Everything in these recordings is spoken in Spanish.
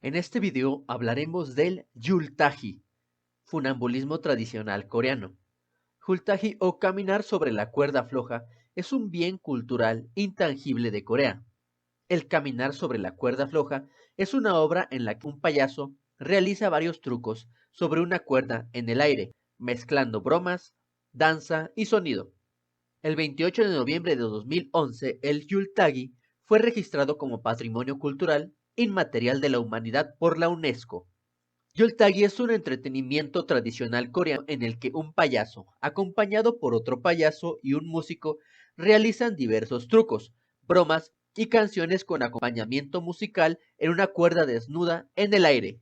En este video hablaremos del Yultaji, funambulismo tradicional coreano. Yultaji o caminar sobre la cuerda floja es un bien cultural intangible de Corea. El caminar sobre la cuerda floja es una obra en la que un payaso realiza varios trucos sobre una cuerda en el aire, mezclando bromas, danza y sonido. El 28 de noviembre de 2011, el Yultagi fue registrado como Patrimonio Cultural Inmaterial de la Humanidad por la UNESCO. Yultagi es un entretenimiento tradicional coreano en el que un payaso, acompañado por otro payaso y un músico, realizan diversos trucos, bromas y canciones con acompañamiento musical en una cuerda desnuda en el aire.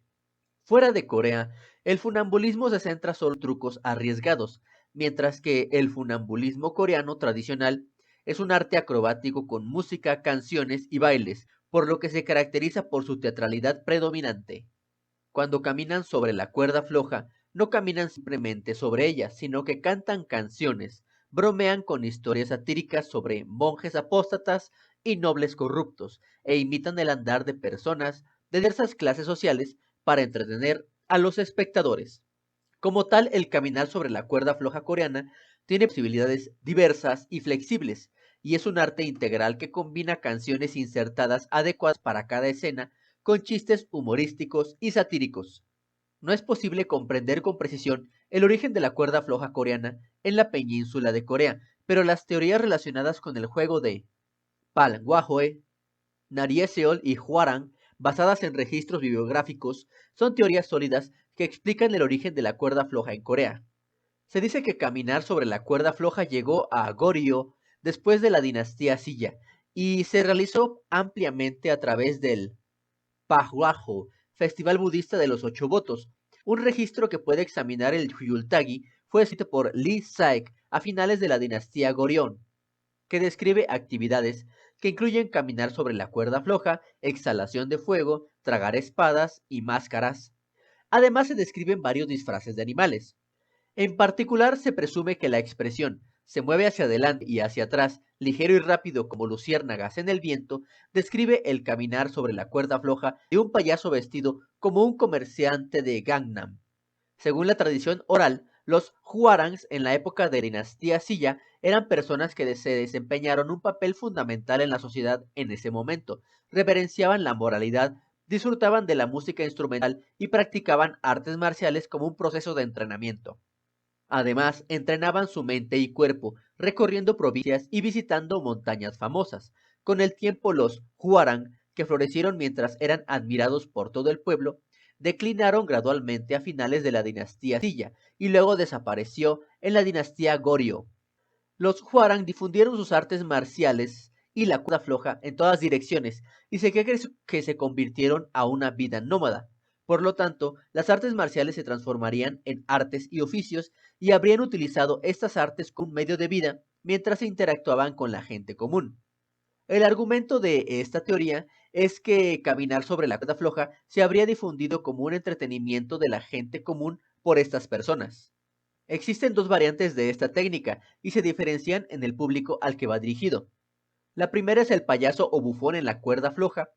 Fuera de Corea, el funambulismo se centra solo en trucos arriesgados, mientras que el funambulismo coreano tradicional es un arte acrobático con música, canciones y bailes, por lo que se caracteriza por su teatralidad predominante. Cuando caminan sobre la cuerda floja, no caminan simplemente sobre ella, sino que cantan canciones, bromean con historias satíricas sobre monjes apóstatas y nobles corruptos, e imitan el andar de personas de diversas clases sociales para entretener a los espectadores. Como tal, el caminar sobre la cuerda floja coreana tiene posibilidades diversas y flexibles, y es un arte integral que combina canciones insertadas adecuadas para cada escena con chistes humorísticos y satíricos. No es posible comprender con precisión el origen de la cuerda floja coreana en la península de Corea, pero las teorías relacionadas con el juego de Palngwahoe, Narieseol y Hwarang, basadas en registros bibliográficos, son teorías sólidas que explican el origen de la cuerda floja en Corea. Se dice que caminar sobre la cuerda floja llegó a Goryeo después de la dinastía Silla y se realizó ampliamente a través del Pahwajo, Festival Budista de los Ocho Votos. Un registro que puede examinar el Hyultagi fue escrito por Lee Saek a finales de la dinastía Goryeo, que describe actividades que incluyen caminar sobre la cuerda floja, exhalación de fuego, tragar espadas y máscaras. Además se describen varios disfraces de animales. En particular, se presume que la expresión se mueve hacia adelante y hacia atrás, ligero y rápido como luciérnagas en el viento, describe el caminar sobre la cuerda floja de un payaso vestido como un comerciante de Gangnam. Según la tradición oral, los Hwarangs en la época de la dinastía Silla eran personas que se desempeñaron un papel fundamental en la sociedad en ese momento, reverenciaban la moralidad, disfrutaban de la música instrumental y practicaban artes marciales como un proceso de entrenamiento. Además, entrenaban su mente y cuerpo, recorriendo provincias y visitando montañas famosas. Con el tiempo, los Huarang, que florecieron mientras eran admirados por todo el pueblo, declinaron gradualmente a finales de la dinastía Silla y luego desapareció en la dinastía Goryeo. Los Huarang difundieron sus artes marciales y la cuerda floja en todas direcciones y se cree que se convirtieron a una vida nómada. Por lo tanto, las artes marciales se transformarían en artes y oficios y habrían utilizado estas artes como un medio de vida mientras se interactuaban con la gente común. El argumento de esta teoría es que caminar sobre la cuerda floja se habría difundido como un entretenimiento de la gente común por estas personas. Existen dos variantes de esta técnica y se diferencian en el público al que va dirigido. La primera es el payaso o bufón en la cuerda floja,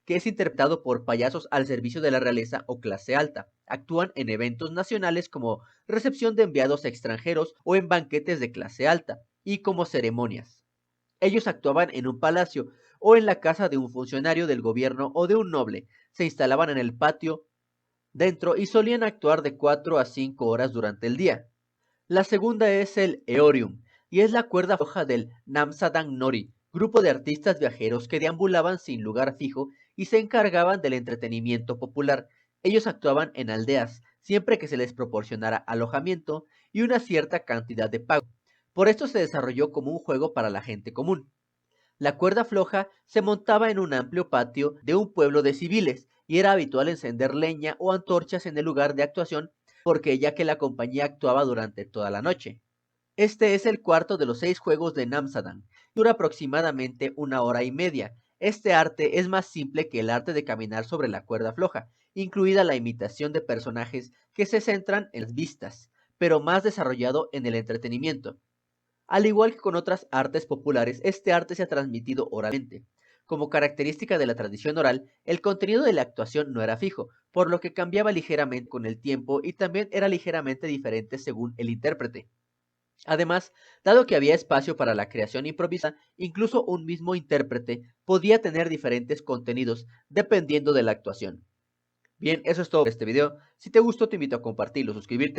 que es interpretado por payasos al servicio de la realeza o clase alta. Actúan en eventos nacionales como recepción de enviados extranjeros o en banquetes de clase alta, y como ceremonias. Ellos actuaban en un palacio o en la casa de un funcionario del gobierno o de un noble. Se instalaban en el patio dentro y solían actuar de 4 a 5 horas durante el día. La segunda es el Eorium, y es la cuerda floja del Namsadang Nori, grupo de artistas viajeros que deambulaban sin lugar fijo y se encargaban del entretenimiento popular. Ellos actuaban en aldeas, siempre que se les proporcionara alojamiento y una cierta cantidad de pago. Por esto se desarrolló como un juego para la gente común. La cuerda floja se montaba en un amplio patio de un pueblo de civiles y era habitual encender leña o antorchas en el lugar de actuación porque ya que la compañía actuaba durante toda la noche. Este es el cuarto de los 6 juegos de Namsadan. Dura aproximadamente 1 hora y media. Este arte es más simple que el arte de caminar sobre la cuerda floja, incluida la imitación de personajes que se centran en las vistas, pero más desarrollado en el entretenimiento. Al igual que con otras artes populares, este arte se ha transmitido oralmente. Como característica de la tradición oral, el contenido de la actuación no era fijo, por lo que cambiaba ligeramente con el tiempo y también era ligeramente diferente según el intérprete. Además, dado que había espacio para la creación improvisada, incluso un mismo intérprete podía tener diferentes contenidos dependiendo de la actuación. Bien, eso es todo por este video. Si te gustó, te invito a compartirlo, suscribirte